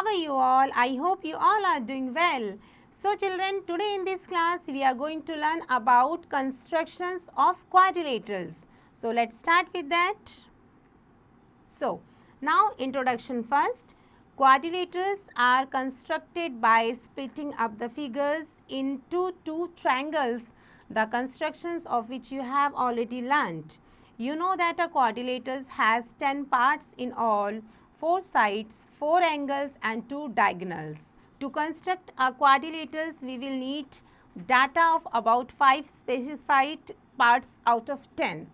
How are you all? I hope you all are doing well. So children, today in this class we are going to learn about constructions of quadrilaters. So let's start with that. So now introduction first. Quadrilaters are constructed by splitting up the figures into two triangles, the constructions of which you have already learnt. You know that a quadrilater has 10 parts in all, 4 sides, 4 angles and 2 diagonals. To construct a quadrilaters, we will need data of about 5 specified parts out of 10.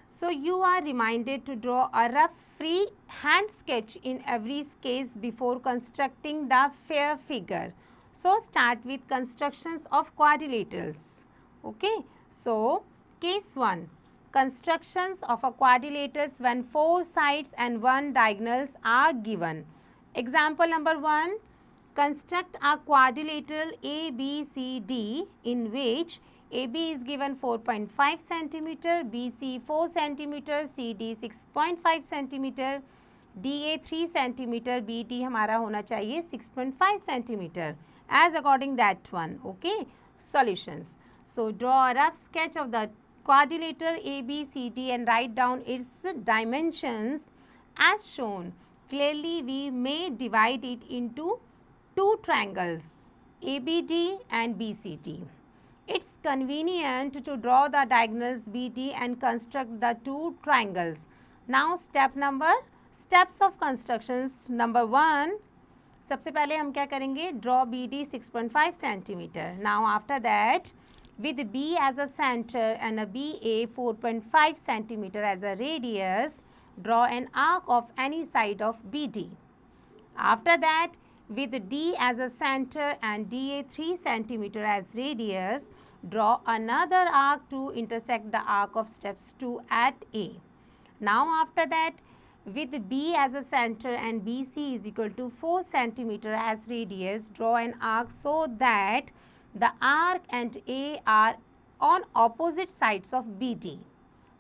So you are reminded to draw a rough free hand sketch in every case before constructing the fair figure. So start with constructions of quadrilaters. Okay. So case 1. Constructions of a quadrilaters when 4 sides and 1 diagonals are given. Example number 1. Construct a quadrilateral ABCD in which AB is given 4.5 cm, BC 4 cm, CD 6.5 cm, DA 3 cm, BD हमारा होना चाहिए 6.5 cm as according that one. Okay. Solutions. So draw a rough sketch of the quadrilateral ABCD and write down its dimensions as shown. Clearly we may divide it into two triangles ABD and BCD. It's convenient to draw the diagonals BD and construct the two triangles. Now steps of constructions. Number 1, सबसे पहले हम क्या करेंगे? Draw BD 6.5 cm. Now after that, with B as a center and a BA 4.5 cm as a radius, draw an arc of any side of BD. After that, with D as a center and DA 3 cm as radius, draw another arc to intersect the arc of steps 2 at A. Now after that, with B as a center and BC is equal to 4 cm as radius, draw an arc so that the arc and A are on opposite sides of BD.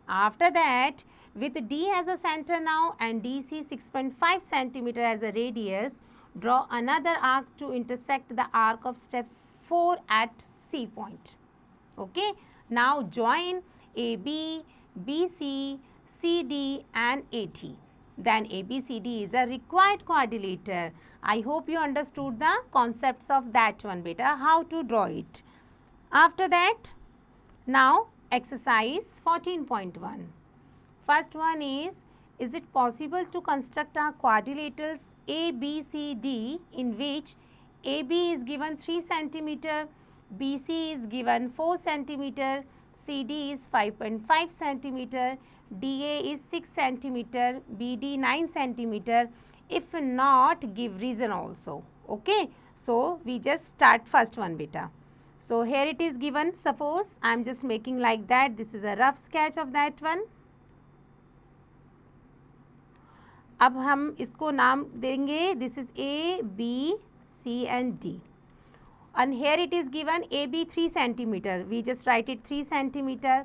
After that, with D as a center now and DC 6.5 cm as a radius, draw another arc to intersect the arc of steps 4 at C point. Okay. Now join AB, BC, CD and AT. Then ABCD is a required quadrilateral. I hope you understood the concepts of that one beta, how to draw it. After that, now exercise 14.1. First one is it possible to construct a quadrilaterals ABCD in which AB is given 3 cm, BC is given 4 cm, CD is 5.5 cm, DA is 6 cm, BD 9 cm. If not, give reason also. Okay. So we just start first one beta. So here it is given. Suppose I am just making like that. This is a rough sketch of that one. अब हम इसको नाम देंगे. This is A, B, C and D. And here it is given AB 3 cm. We just write it 3 cm.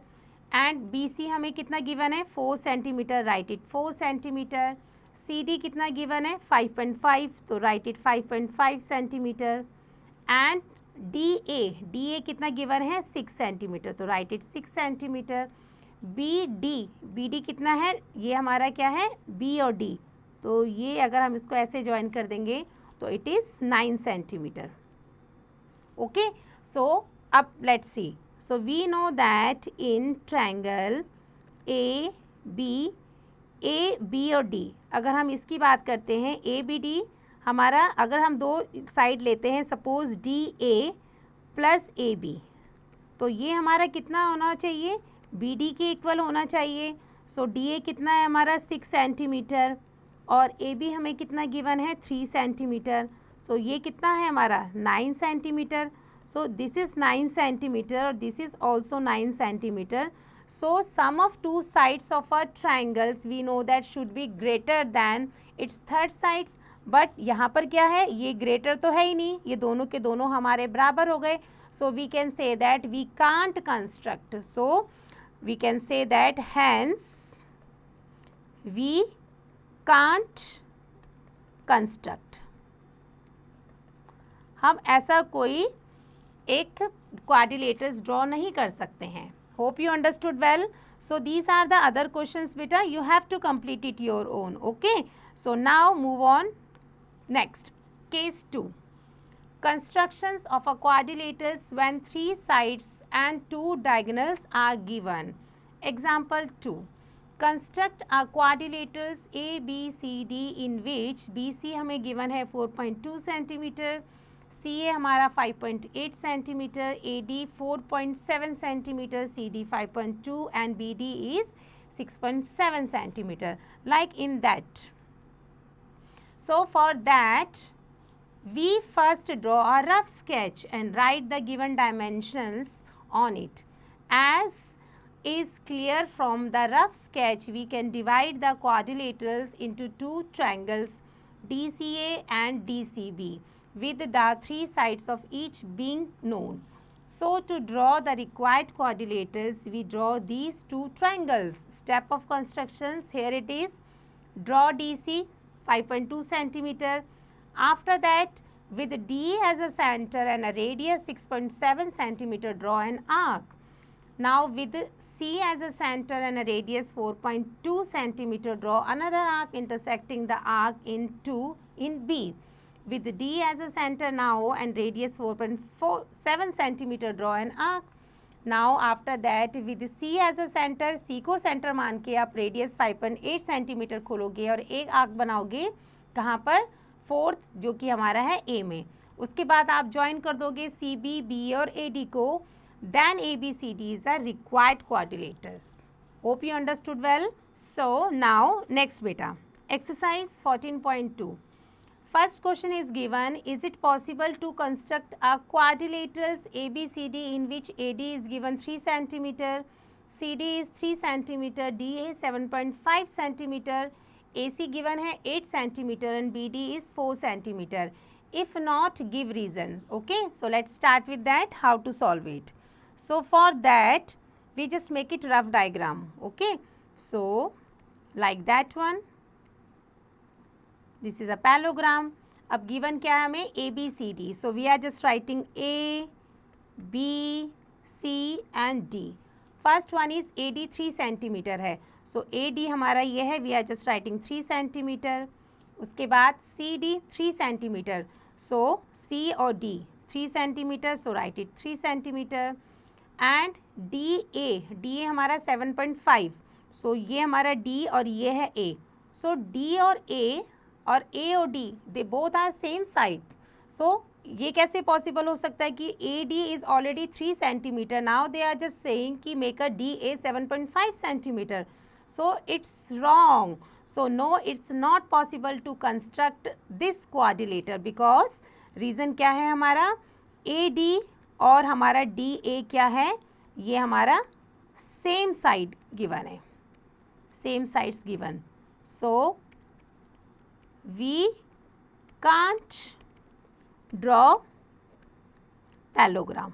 And BC हमें कितना given है? 4 cm. Write it 4 cm. CD कितना given है? 5.5. तो write it 5.5 cm. And DA कितना given है? 6 cm. तो write it 6 cm. BD कितना है? ये हमारा क्या है? B और D. तो ये अगर हम इसको ऐसे ज्वाइन कर देंगे तो it is 9 cm. Okay. So अब let's see. So we know that in triangle A, B और D, अगर हम इसकी बात करते हैं ABD हमारा, अगर हम दो साइड लेते हैं सपोज DA प्लस AB, तो ये हमारा कितना होना चाहिए? BD के इक्वल होना चाहिए. सो DA कितना है हमारा? 6 सेंटीमीटर और AB हमें कितना गिवन है? 3 सेंटीमीटर. सो ये कितना है हमारा? 9 centimetre. So this is 9 centimeter or this is also 9 centimeter. So sum of two sides of a triangles we know that should be greater than its third sides. But यहाँ पर क्या है? ये greater तो है ही नहीं, ये दोनों के दोनों हमारे बराबर हो गए. So we can say that we can't construct. So we can say that hence we can't construct. हम ऐसा कोई एक क्वाड्रिलेटरस ड्रॉ नहीं कर सकते हैं. Hope you understood well. So these are the other questions beta, you have to complete it your own. Okay, so now move on. Next, case 2, constructions of a quadrilaters when 3 sides and 2 diagonals are given. Example 2, construct a quadrilaters ABCD in which BC हमें given है 4.2 centimeter, CA हमारा 5.8 centimetre, AD 4.7 centimetre, CD 5.2 and BD is 6.7 centimeter, like in that. So for that we first draw a rough sketch and write the given dimensions on it. As is clear from the rough sketch, we can divide the quadrilaters into 2 triangles DCA and DCB, with the 3 sides of each being known. So to draw the required quadrilaters, we draw these 2 triangles. Step of constructions, here it is. Draw DC 5.2 centimeter. After that, with D as a center and a radius 6.7 centimeter, draw an arc. Now with C as a center and a radius 4.2 centimeter, draw another arc intersecting the arc in B. With D as a center now and radius 4.7 centimeter, draw an arc. Now after that with C as a center, C को center मान के आप radius 5.8 centimeter खोलोगे और एक arc बनाओगे कहाँ पर, फोर्थ, जो कि हमारा है A में. उसके बाद आप join कर दोगे CB, B और AD को. Then ABCD is the required quadrilaters. Hope you understood well. So now next beta, exercise 14.2. First question is given, is it possible to construct a quadrilaters ABCD in which AD is given 3 centimeter, CD is 3 centimeter, DA 7.5 centimeter, AC given है 8 centimeter and BD is 4 centimeter. If not, give reasons. Okay, so let's start with that, how to solve it. So for that, we just make it rough diagram. Okay, so like that one. This is a parallelogram. अब given क्या है हमें, ABCD. So we are just writing A, B, C and D. First one is AD 3 centimeter है. So AD हमारा ये है, we are just writing 3 centimeter. उसके बाद CD 3 centimeter. So C और D 3 centimeter. So write it 3 centimeter. And DA हमारा 7.5. So ये हमारा D और ये है A. So D और A और D, they both are same sides. So ये कैसे possible हो सकता है कि AD is already 3 centimeter. Now they are just saying कि make a DA 7.5 centimeter. So it's wrong. So no, it's not possible to construct this quadrilateral because reason क्या है हमारा, AD और हमारा DA क्या है, ये हमारा same side given है, same sides given. So we can't draw parallelogram.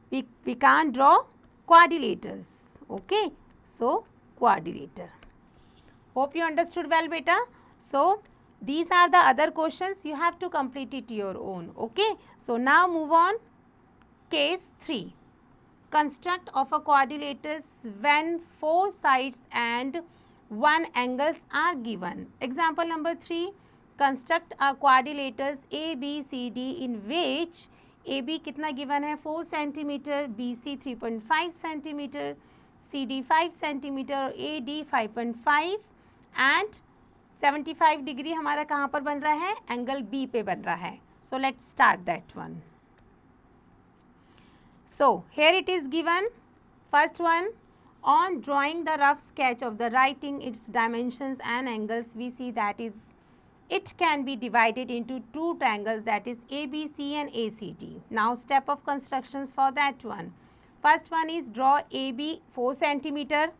We can't draw quadrilaters. Okay, so quadrilateral. Hope you understood well beta. So these are the other questions, you have to complete it your own. Okay, so now move on. Case 3, construct of a quadrilaters when 4 sides and 1 angles are given. Example number 3, construct a quadrilaters ABCD in which AB कितना given है, 4 centimeter, BC 3.5 centimeter, CD 5 centimeter, AD 5.5 and 75 degree हमारा कहाँ पर बन रहा है, angle B पे बन रहा है. So let's start that one. So here it is given. First one, on drawing the rough sketch of the writing its dimensions and angles, we see that is it can be divided into 2 triangles, that is ABC and ACD. Now step of constructions for that one. First one is draw AB 4 centimeter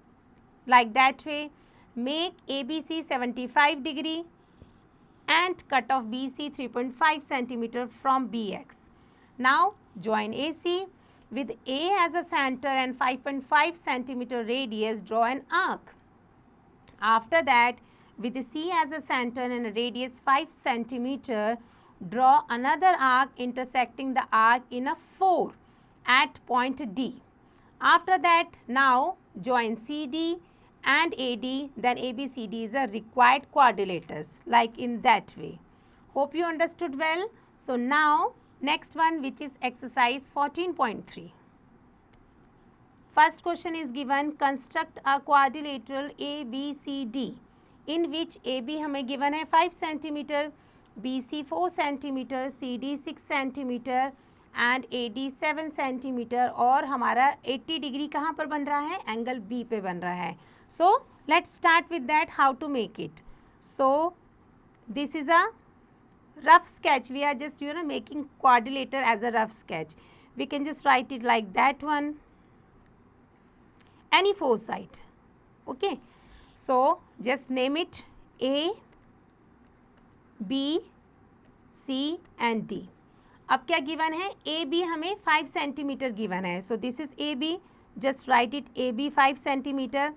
like that way. Make ABC 75 degree and cut off BC 3.5 centimeter from BX. Now join AC. With A as a center and 5.5 centimeter radius, draw an arc. After that, with C as a center and a radius 5 centimeter, draw another arc intersecting the arc in a 4 at point D. After that, now join CD and AD, then ABCD is a required quadrilaters, like in that way. Hope you understood well. So now next one, which is exercise 14.3. First question is given, construct a quadrilateral ABCD in which AB हमें given है 5 cm, BC 4 cm, CD 6 cm and AD 7 cm और हमारा 80 degree कहाँ पर बन रहा है, angle B पे बन रहा है. So let's start with that, how to make it. So this is a rough sketch. We are just making quadrilateral as a rough sketch. We can just write it like that one, any four side. Okay, so just name it A, B, C and D. अब क्या given है, A B हमें 5 centimetre given है. So this is A B, just write it A B 5 centimetre.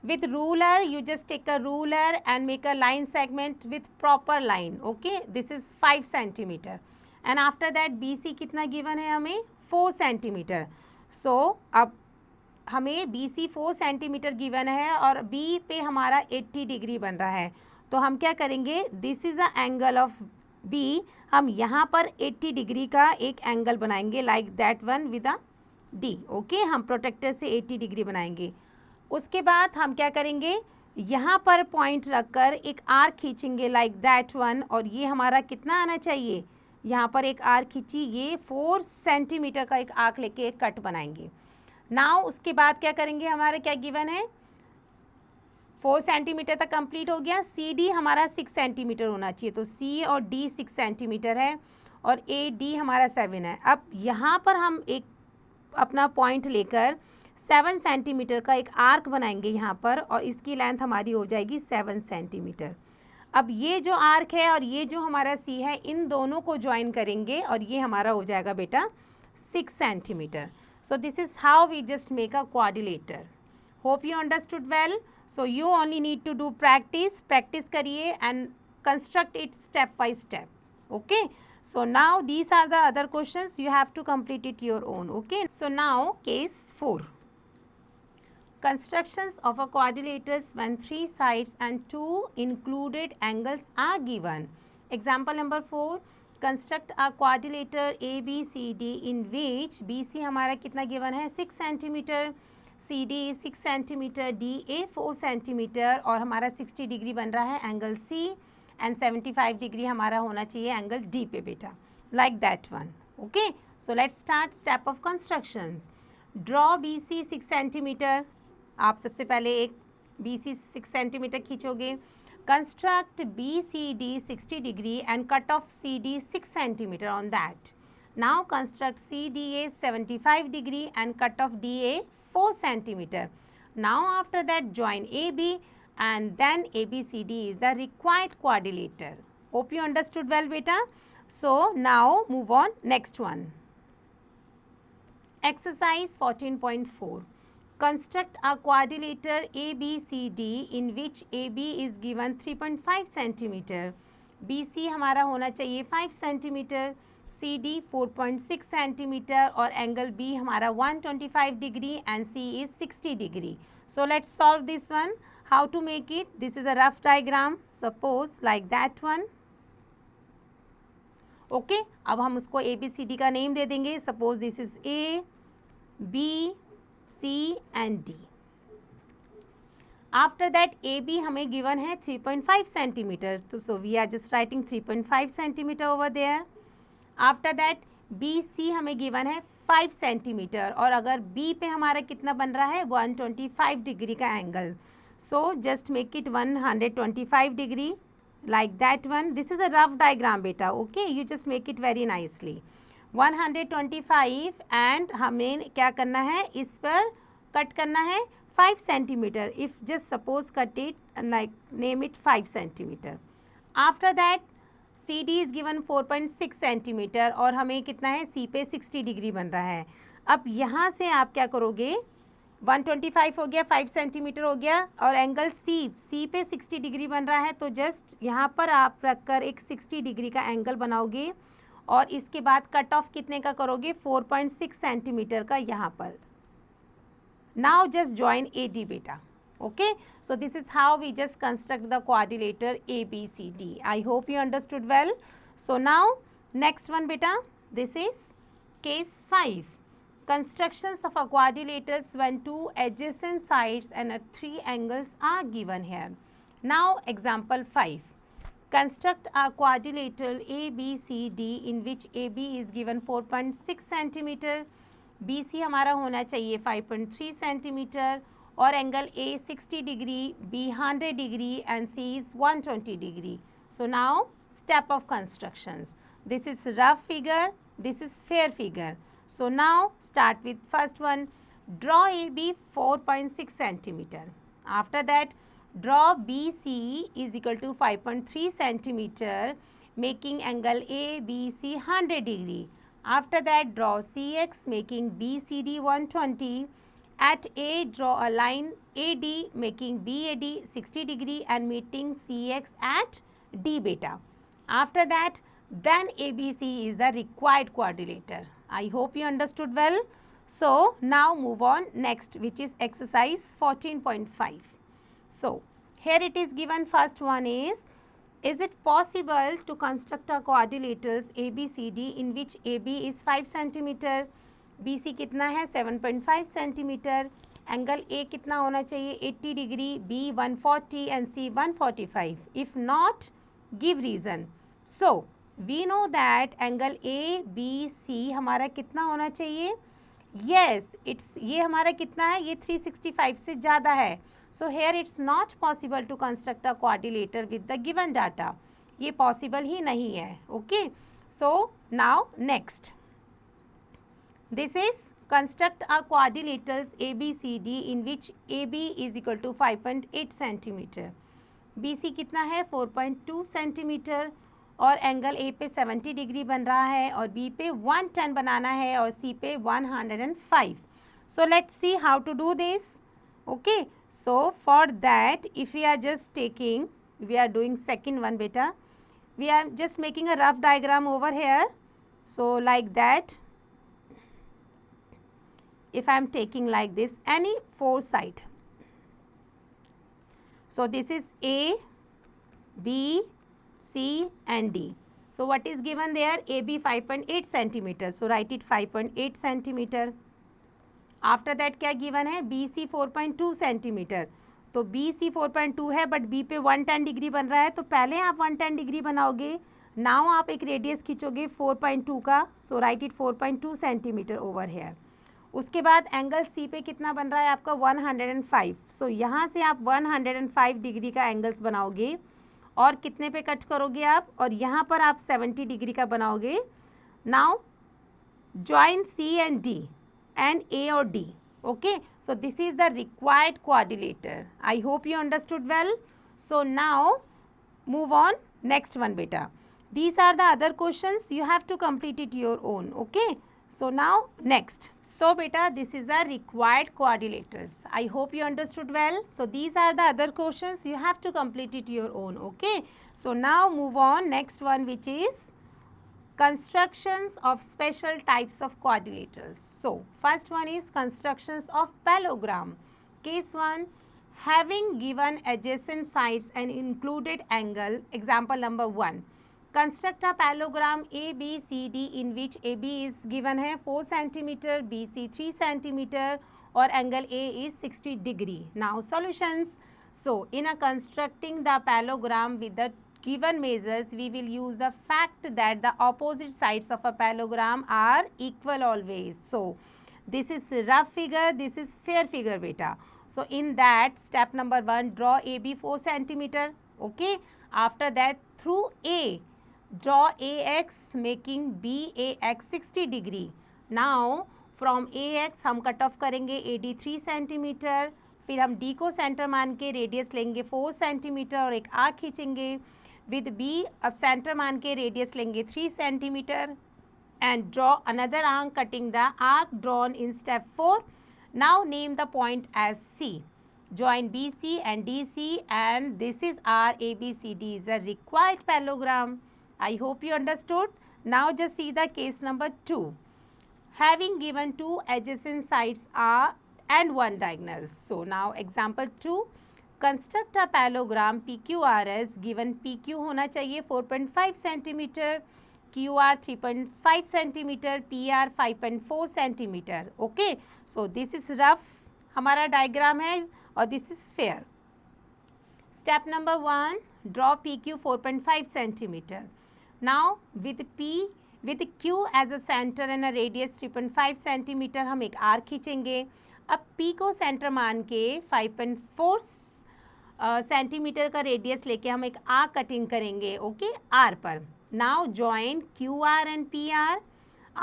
With ruler, you just take a ruler and make a line segment with proper line. Okay, this is 5 centimeter. And after that, BC कितना given है हमें, 4 centimeter. So अब हमें BC 4 centimeter given है और B पे हमारा 80 degree बन रहा है. तो हम क्या करेंगे, this is a angle of B, हम यहाँ पर 80 डिग्री का एक एंगल बनाएंगे like that one with a D. Okay, हम प्रोटेक्टर से 80 डिग्री बनाएंगे. उसके बाद हम क्या करेंगे, यहाँ पर पॉइंट रखकर एक आर्क खींचेंगे लाइक दैट वन, और ये हमारा कितना आना चाहिए, यहाँ पर एक आर्क खींची, ये 4 सेंटीमीटर का एक आर्क लेके एक कट बनाएंगे. नाउ उसके बाद क्या करेंगे, हमारा क्या गिवन है, 4 सेंटीमीटर तक कंप्लीट हो गया. सी डी हमारा 6 सेंटीमीटर होना चाहिए, तो सी और डी 6 सेंटीमीटर है और ए डी हमारा 7 है. अब यहाँ पर हम एक अपना पॉइंट लेकर 7 सेंटीमीटर का एक आर्क बनाएंगे यहाँ पर, और इसकी लेंथ हमारी हो जाएगी 7 सेंटीमीटर. अब ये जो आर्क है और ये जो हमारा सी है, इन दोनों को ज्वाइन करेंगे और ये हमारा हो जाएगा बेटा 6 centimetre. So this is how we just make a quadrilateral. Hope you understood well. So you only need to do practice करिए and construct it step by step. Okay, so now these are the other questions, you have to complete it your own. Okay, so now case 4. Constructions of a quadrilaters when 3 sides and 2 included angles are given. Example number 4, construct a quadrilater ABCD in which BC हमारा कितना given है, 6 centimeter, CD 6 centimeter, DA 4 centimeter और हमारा 60 degree बन रहा है angle C and 75 degree हमारा होना चाहिए एंगल D पे बेटा, like that one. Okay, so let's start step of constructions. Draw BC 6 centimeter. आप सबसे पहले एक BC 6 सेंटीमीटर खींचोगे. Construct BCD 60 degree and cut off CD 6 centimeter on that. Now construct CDA 75 degree and cut off DA 4 centimeter. Now after that join AB and then ABCD is the required quadrilateral. Hope you understood well beta. So now move on next one. Exercise 14.4. Construct a quadrilateral ABCD in which AB is given 3.5 centimeter. BC हमारा होना चाहिए 5 centimeter. CD 4.6 centimeter और angle B हमारा 125 degree and C is 60 degree. So let's solve this one. How to make it? This is a rough diagram. Suppose like that one. Okay, अब हम उसको ABCD का name दे देंगे. Suppose this is A, B, C and D. After that AB हमें given है 3.5 centimeter. So we are just writing 3.5 centimeter over there. After that BC हमें given है 5 centimetre और अगर B पे हमारा कितना बन रहा है 125 डिग्री का angle. So just make it 125 degree like that one. This is a rough diagram बेटा. Okay, you just make it very nicely. 125 and हमें क्या करना है, इस पर कट करना है 5 centimetre. If just suppose cut it like name it 5 centimetre. After that CD is given 4.6 centimetre और हमें कितना है, C पे 60 डिग्री बन रहा है. अब यहाँ से आप क्या करोगे, 125 हो गया, 5 सेंटीमीटर हो गया, और एंगल सी पे 60 डिग्री बन रहा है, तो जस्ट यहाँ पर आप रखकर एक 60 डिग्री का एंगल बनाओगे और इसके बाद कट ऑफ कितने का करोगे, 4.6 सेंटीमीटर का यहाँ पर. नाउ जस्ट ज्वाइन AD बेटा. Okay, so this is how we just construct the quadrilateral ABCD. I hope you understood well. So now next one beta, this is case 5. Constructions of a quadrilaters when two adjacent sides and three angles are given here. Now example 5. Construct a quadrilateral ABCD in which AB is given 4.6 centimeter, BC हमारा होना चाहिए 5.3 centimetre और angle A 60 degree, B 100 degree and C is 120 degree. So now step of constructions. This is rough figure, this is fair figure. So now start with first one. Draw AB 4.6 centimeter. After that draw BC is equal to 5.3 centimeter, making angle ABC 100 degree. After that draw CX making BCD 120. At A draw a line AD making BAD 60 degree and meeting CX at D beta. After that then ABC is the required quadrilateral. I hope you understood well. So now move on next, which is exercise 14.5. So here it is given, first one is it possible to construct a quadrilaterals ABCD in which AB is 5 centimeter, BC कितना है 7.5 centimetre, angle A कितना होना चाहिए 80 degree, B 140 and C 145. If not, give reason. So we know that angle ABC हमारा कितना होना चाहिए, yes it's ये हमारा कितना है, ये 365 से ज़्यादा है. So here it's not possible to construct a quadrilateral with the given data. ये possible ही नहीं है. Okay. So now next. This is construct a quadrilaterals ABCD in which AB is equal to 5.8 centimeter, BC कितना है 4.2 centimetre और angle A पे 70 degree बन रहा है और B पे 110 बनाना है और C पे 105. So let's see how to do this. Okay, so for that if we are just taking, we are doing second one beta, we are just making a rough diagram over here. So like that, if I am taking like this any four side. So this is A, B, C and D. So what is given there, AB 5.8 centimeter. So write it 5.8 centimeter. After that क्या given है, BC 4.2 centimeter. तो BC 4.2 है but B पे 110 degree बन रहा है, तो पहले आप 110 डिग्री बनाओगे. नाउ आप एक रेडियस खींचोगे 4.2 का. So write it 4.2 centimeter over here. उसके बाद एंगल सी पे कितना बन रहा है आपका 105. सो यहाँ से आप 105 डिग्री का एंगल्स बनाओगे और कितने पे कट करोगे आप, और यहाँ पर आप 70 डिग्री का बनाओगे. Now join C and D and A और D. Okay, so this is the required quadrilateral. I hope you understood well. So now move on next one बेटा. These are the other questions, you have to complete it your own. Okay, so now next. So beta, this is a required quadrilaterals. I hope you understood well. So these are the other questions, you have to complete it your own. Okay, so now move on next one, which is constructions of special types of quadrilaterals. So first one is constructions of parallelogram. Case 1, having given adjacent sides and included angle. Example number 1. Construct a parallelogram ABCD in which AB is given है 4 centimeter, BC 3 centimeter और angle A is 60 degree. Now solutions. So in a constructing the parallelogram with the given measures, we will use the fact that the opposite sides of a parallelogram are equal always. So this is rough figure, this is fair figure beta. So in that step number 1, draw AB 4 centimeter. Okay, after that through A draw AX making BAX 60 degree. Now from AX हम cut off करेंगे AD 3 centimetre, फिर हम D को centre मान के radius लेंगे 4 centimetre और एक आर्क खींचेंगे. विद B अब सेंटर मान के रेडियस लेंगे 3 centimetre and draw another arc cutting the arc drawn in step 4. Now name the point as C. Join BC and DC, and this is our ABCD is a required parallelogram. I hope you understood. Now just see the case number 2. Having given two adjacent sides are and one diagonal. So now example 2. Construct a parallelogram PQRS. Given PQ होना चाहिए 4.5 centimetre, QR 3.5 centimetre, PR 5.4 centimetre. Okay, so this is rough हमारा diagram है और this is fair. Step number 1, draw PQ 4.5 centimetre. Now with Q as a centre and a radius 3.5 centimetre हम एक arc खींचेंगे. अब P को centre मान के 5.4 सेंटीमीटर का रेडियस लेके हम एक आर्क कटिंग करेंगे. ओके, R पर. Now join QR and PR.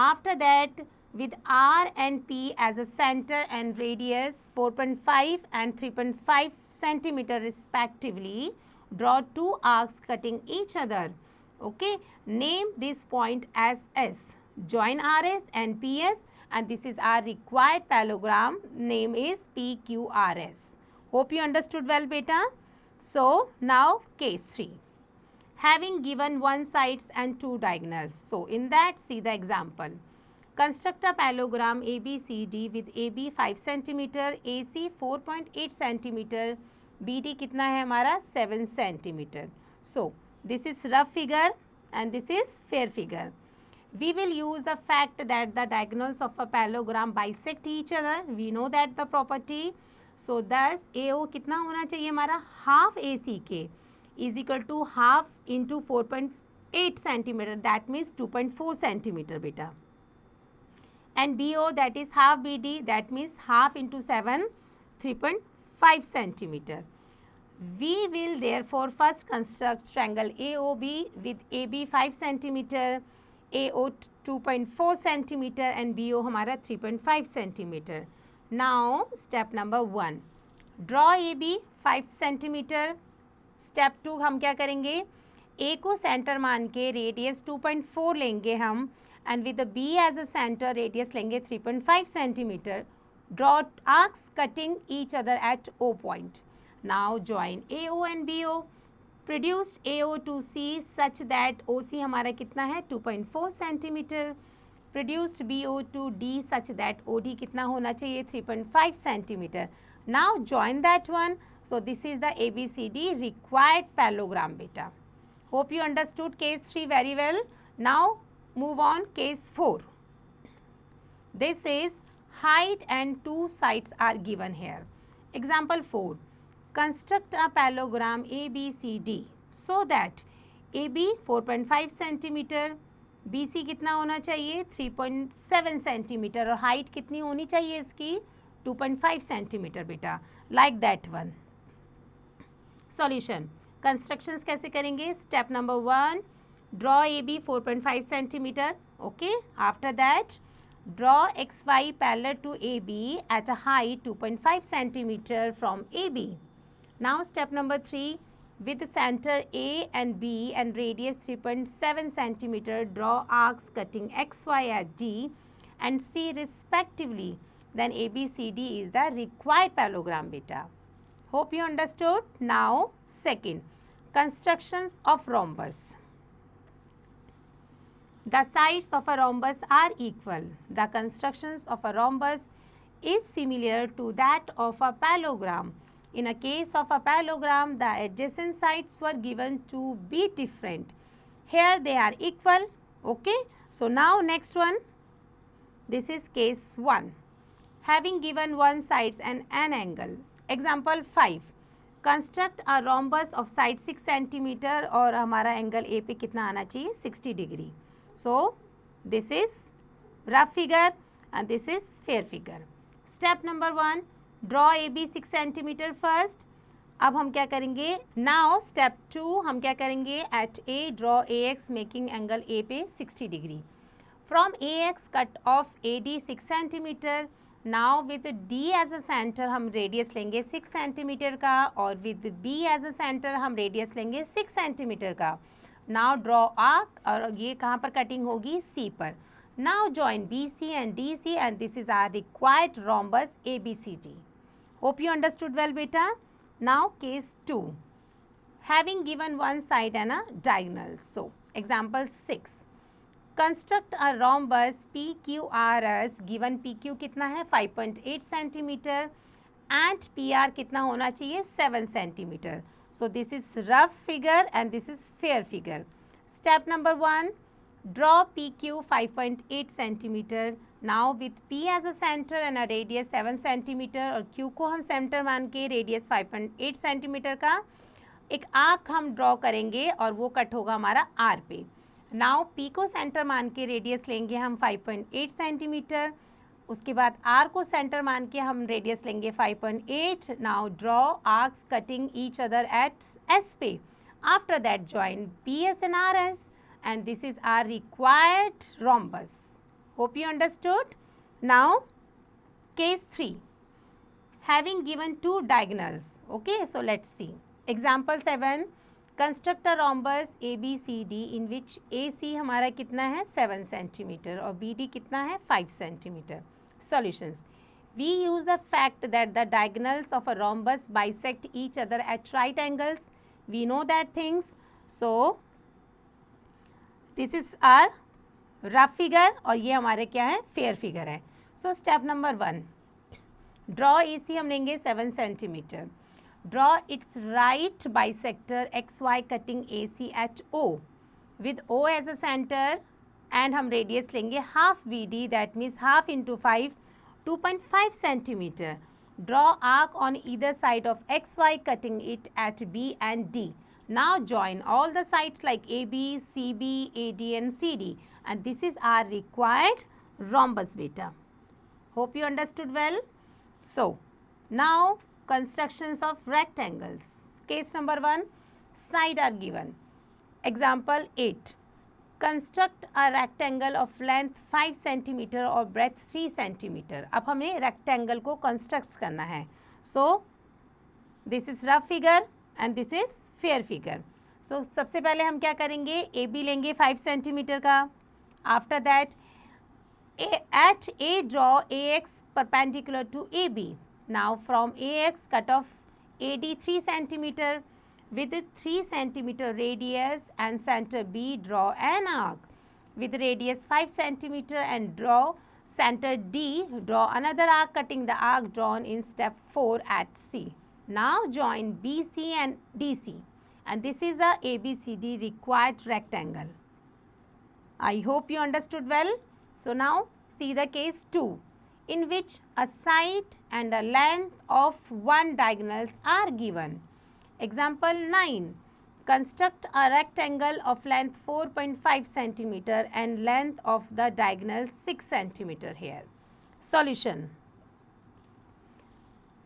After that, with R and P as a center and radius 4.5 and 3.5 centimeter respectively, draw two arcs cutting each other. Okay, name this point as S. Join RS and PS, and this is our required parallelogram. Name is PQRS. Hope you understood well, beta. So now case 3. Having given one sides and two diagonals. So in that, see the example. Construct a parallelogram ABCD with AB 5 cm, AC 4.8 cm, BD कितना है हमारा 7 cm. So this is rough figure and this is fair figure. We will use the fact that the diagonals of a parallelogram bisect each other. We know that the property. So thus AO कितना होना चाहिए हमारा half ACK is equal to half into 4.8 centimeter, that means 2.4 centimeter beta. And BO, that is half BD, that means half into 7, 3.5 centimeter. We will therefore first construct triangle AOB with AB 5 centimeter, AO 2.4 centimeter and BO हमारा 3.5 centimeter. Now step number 1, draw AB 5 centimeter. Step 2 हम क्या करेंगे, ए को centre मान के radius 2.4 लेंगे हम and with B as a centre radius लेंगे 3.5 centimetre. Draw arcs cutting each other at O point. Now join AO and BO. Produced AO to C such that OC हमारा कितना है 2.4 centimetre. Produced BO to D such that OD कितना होना चाहिए 3.5 centimetre. Now join that one. So this is the ABCD required parallelogram beta. Hope you understood case 3 very well. Now move on case 4. This is height and two sides are given here. Example 4. Construct a parallelogram ABCD so that AB 4.5 centimeter, BC कितना होना चाहिए 3.7 centimetre और height कितनी होनी चाहिए इसकी 2.5 centimetre बेटा. Like that one. Solution constructions कैसे करेंगे. Step number 1, draw AB 4.5 centimetre. Okay, after that draw XY parallel to AB at a height 2.5 centimetre from AB. Now step number 3, with center A and B and radius 3.7 centimeter, draw arcs cutting XY at D and C respectively. Then ABCD is the required parallelogram beta. Hope you understood. Now second, constructions of rhombus. The sides of a rhombus are equal. The constructions of a rhombus is similar to that of a parallelogram. In a case of a parallelogram, the adjacent sides were given to be different. Here they are equal. Okay. So now next one. This is case 1. Having given one sides and an angle. Example 5. Construct a rhombus of side 6 centimeter और हमारा angle A पे कितना आना चाहिए 60 degree. So this is rough figure and this is fair figure. Step number 1, draw AB 6 centimeter first. अब हम क्या करेंगे. Now step 2 हम क्या करेंगे. At A draw AX making angle A पे 60 डिग्री. From AX cut off AD 6 centimeter. Now with D as a centre हम रेडियस लेंगे 6 सेंटीमीटर का और with B as a centre हम रेडियस लेंगे 6 सेंटीमीटर का. नाउ ड्रॉ आर्क और ये कहाँ पर कटिंग होगी C पर. Now join BC and DC and this is our required rhombus ABCD. Hope you understood well beta. Now case 2. Having given one side and a diagonal. So example 6. Construct a rhombus PQRS. Given PQ कितना है 5.8 centimetre and PR कितना होना चाहिए 7 centimetre. So this is rough figure and this is fair figure. Step number 1. Draw PQ 5.8 centimetre. Now with P as a center and a radius 7 centimetre और Q को हम centre मान के radius 5.8 centimetre का एक आर्क हम draw करेंगे और वो कट होगा हमारा R पे. नाउ P को सेंटर मान के रेडियस लेंगे हम 5.8 सेंटीमीटर. उसके बाद R को सेंटर मान के हम रेडियस लेंगे 5.8. Now draw arcs cutting each other eight S पे. After that join PS and RS and this is our required rhombus. Hope you understood. Now case 3. Having given two diagonals. Okay, so let's see. Example 7. Construct a rhombus ABCD in which AC हमारा कितना है 7 centimetre और BD कितना है 5 centimetre. Solutions. We use the fact that the diagonals of a rhombus bisect each other at right angles. We know that things. So this is our rough figure और ये हमारे क्या है fair figure है. So step number 1. Draw AC हम लेंगे 7 centimetre. Draw its right bisector XY cutting AC at O with O as a center and हम radius लेंगे half BD that means half into 5 2.5 centimeter. Draw arc on either side of XY cutting it at B and D. Now join all the sides like AB, CB, AD and CD and this is our required rhombus beta. Hope you understood well. So now constructions of rectangles. Case number 1. Side are given. Example 8. Construct a rectangle of length 5 centimeter और breadth 3 centimeter. अब हमें rectangle को construct करना है. So this is rough figure and this is fair figure. So सबसे पहले हम क्या करेंगे AB लेंगे 5 centimeter का. After that at A draw AX perpendicular to AB. Now from AX cut off AD 3 centimeter with 3 centimeter radius and center B draw an arc with radius 5 centimeter and draw center D. Draw another arc cutting the arc drawn in step 4 at C. Now join BC and DC and this is a ABCD required rectangle. I hope you understood well. So now see the case 2. In which a side and a length of one diagonals are given. Example 9. Construct a rectangle of length 4.5 centimeter and length of the diagonal 6 centimeter here. Solution.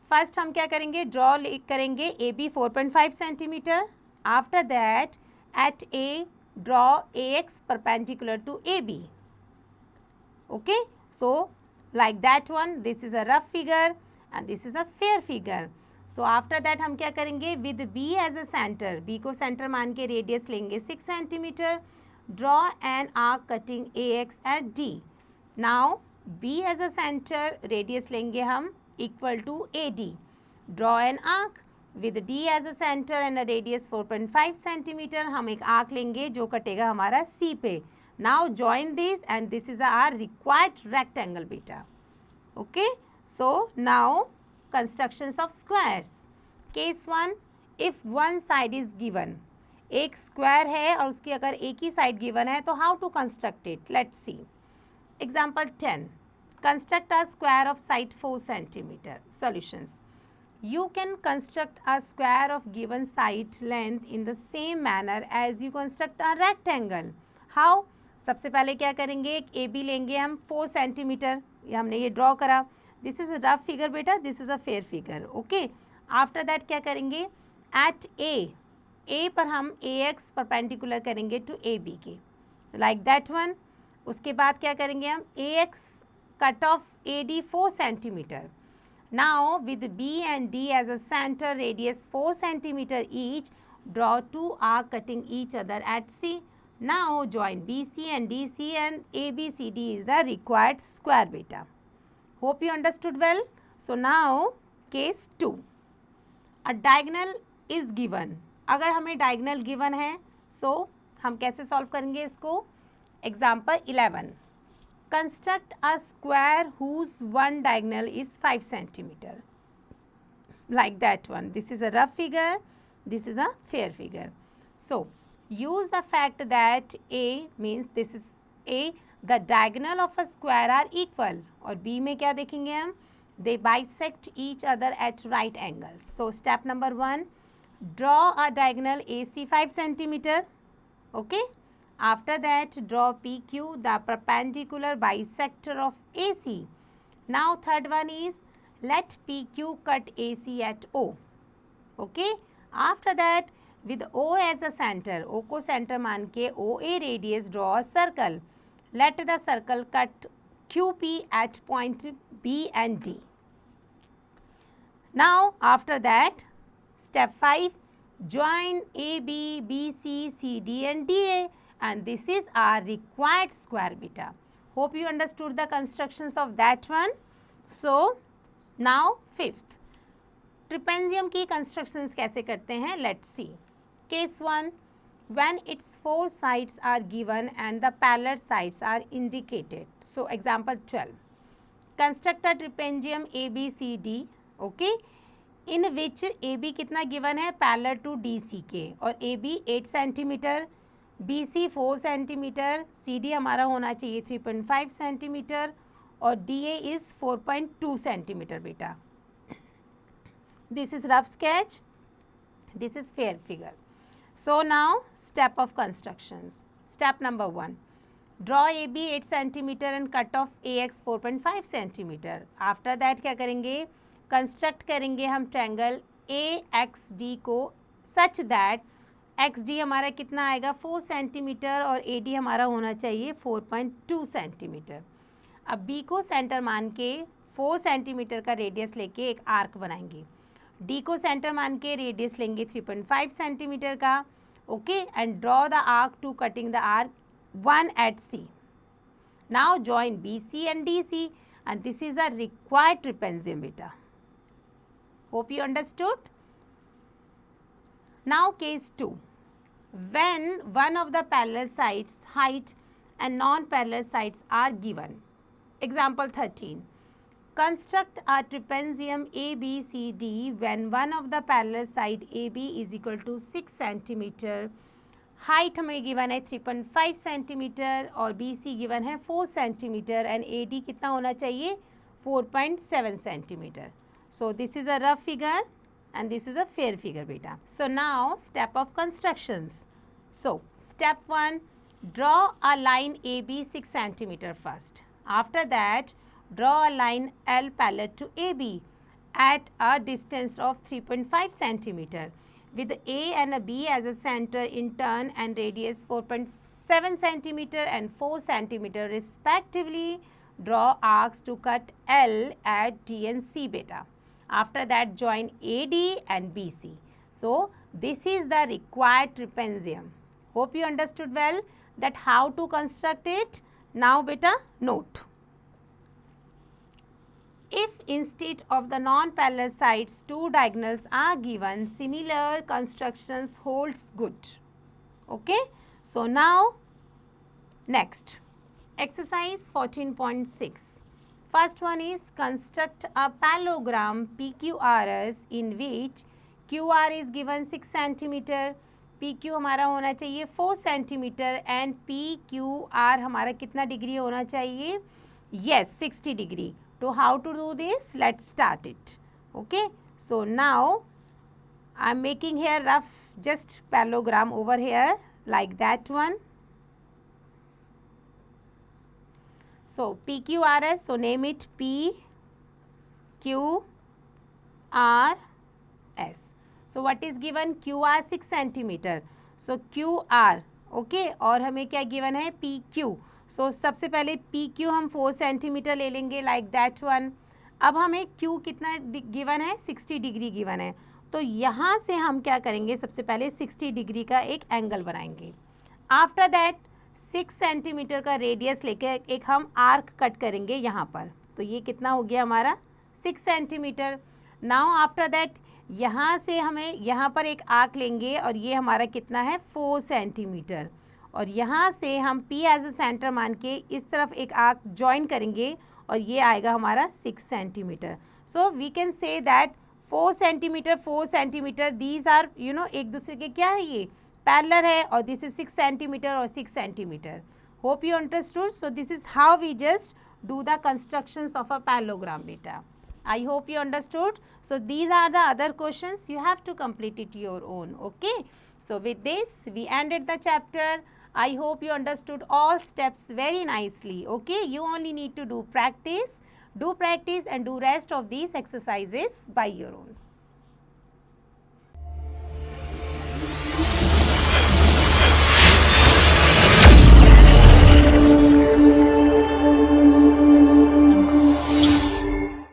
First हम क्या करेंगे draw करेंगे AB 4.5 centimeter. After that at A draw AX perpendicular to AB. Okay. So like that one, this is a rough figure and this is a fair figure. So after that हम क्या करेंगे with B as a center, B को center मान के radius लेंगे 6 centimeter. Draw an arc cutting AX at D. Now B as a center, radius लेंगे हम equal to AD. Draw an arc with D as a center and a radius 4.5 centimeter. हम एक arc लेंगे जो कटेगा हमारा C पे. Now join this and this is our required rectangle beta. Okay. So now constructions of squares. Case 1. If one side is given. एक square है और उसकी अगर एक ही side given है तो how to construct it? Let's see. Example 10. Construct a square of side 4 centimeter. Solutions. You can construct a square of given side length in the same manner as you construct a rectangle. How? सबसे पहले क्या करेंगे एक AB लेंगे हम 4 centimetre. ये हमने ये ड्रॉ करा. This is a rough figure बेटा, this is a fair figure. Okay. After that क्या करेंगे एट A पर हम AX परपेंडिकुलर करेंगे टू AB के लाइक दैट वन. उसके बाद क्या करेंगे हम AX cut off AD 4 centimeter. Now with B and D as a centre radius 4 centimeter each. Draw two arc cutting each other at C. Now join BC and DC and ABCD is the required square beta. Hope you understood well. So now case 2. A diagonal is given. अगर हमें diagonal given है so हम कैसे solve करेंगे इसको? Example 11. Construct a square whose one diagonal is 5 centimeter. Like that one. This is a rough figure. This is a fair figure. So use the fact that A means this is A. The diagonal of a square are equal. और B में क्या देखेंगे हम? They bisect each other at right angles. So step number 1, draw a diagonal AC 5 centimeter. Okay. After that, draw PQ, the perpendicular bisector of AC. Now third one is, let PQ cut AC at O. Okay. After that, with O as a center, O को center मान के OA radius, draw a circle. Let the circle cut QP at point B and D. Now after that, step 5, join AB, BC, CD and DA, and this is our required square beta. Hope you understood the constructions of that one. So now fifth, ट्रिपेंजियम की constructions कैसे करते हैं, let's see. Case 1, when its 4 sides are given and the parallel sides are indicated. So example 12, construct a trapezium ABCD, okay, in which AB कितना given है, parallel to DC के, और AB 8 centimetre, BC 4 centimetre, CD हमारा होना चाहिए 3.5 centimetre और DA is 4.2 centimetre बेटा. This is rough sketch, this is fair figure. So now step of constructions. Step number 1, draw AB 8 centimeter and cut off AX 4.5 centimeter. After that क्या करेंगे, construct करेंगे हम triangle AXD को such that XD हमारा कितना आएगा 4 centimetre और AD हमारा होना चाहिए 4.2 सेंटीमीटर. अब B को सेंटर मान के 4 सेंटीमीटर का रेडियस लेके एक आर्क बनाएंगे. D को सेंटर मान के रेडियस लेंगे 3.5 सेंटीमीटर का. Okay, and draw the arc to cutting the arc 1 at C. Now join BC and DC and this is a required trapezium beta. Hope you understood. Now case 2, when one of the parallel sides height and non-parallel sides are given. Example 13. Construct a trapezium ABCD when one of the parallel side AB is equal to 6 centimeter, height हमें given है 3.5 centimetre और BC given है 4 centimetre and AD कितना होना चाहिए 4.7 centimetre. So this is a rough figure and this is a fair figure beta. So now step of constructions. So step 1, draw a line AB 6 centimeter first. After that, draw a line L parallel to AB at a distance of 3.5 centimeter with A and a B as a center in turn and radius 4.7 centimeter and 4 centimeter respectively. Draw arcs to cut L at D and C beta. After that, join AD and BC. So this is the required trapezium. Hope you understood well that how to construct it. Now beta, note. If instead of the non-parallel sides 2 diagonals are given, similar constructions holds good. Okay. So now next exercise 14.6. First one is construct a parallelogram PQRS in which QR is given 6 centimeter, PQ हमारा होना चाहिए 4 centimeter and PQR हमारा कितना degree होना चाहिए, yes 60 degree. So how to do this? Let's start it. Okay. So now I am making here rough just parallelogram over here like that one. So PQRS, so name it PQRS. So what is given? QR 6 centimeter. So QR, okay, और हमें क्या given है PQ. So सबसे पहले PQ हम 4 centimetre ले लेंगे like that one. अब हमें Q कितना गिवन है 60 डिग्री गिवन है. तो यहाँ से हम क्या करेंगे, सबसे पहले 60 डिग्री का एक एंगल बनाएंगे. आफ्टर दैट 6 सेंटीमीटर का रेडियस लेकर एक हम आर्क कट करेंगे यहाँ पर, तो ये कितना हो गया हमारा 6 सेंटीमीटर। नाउ आफ्टर दैट यहाँ से हमें यहाँ पर एक आर्क लेंगे और ये हमारा कितना है 4 सेंटीमीटर, और यहाँ से हम P एज ए सेंटर मान के इस तरफ एक आर्क ज्वाइन करेंगे और ये आएगा हमारा 6 centimetre. So we can say that 4 centimetre these are एक दूसरे के क्या है, ये पैरेलल है, और दिस इज 6 सेंटीमीटर और 6 centimetre. Hope you understood. So this is how we just do the constructions of a parallelogram beta. I hope you understood. So these are the other questions, you have to complete it your own. Okay, so with this we ended the chapter. I hope you understood all steps very nicely. Okay, you only need to do practice and do rest of these exercises by your own.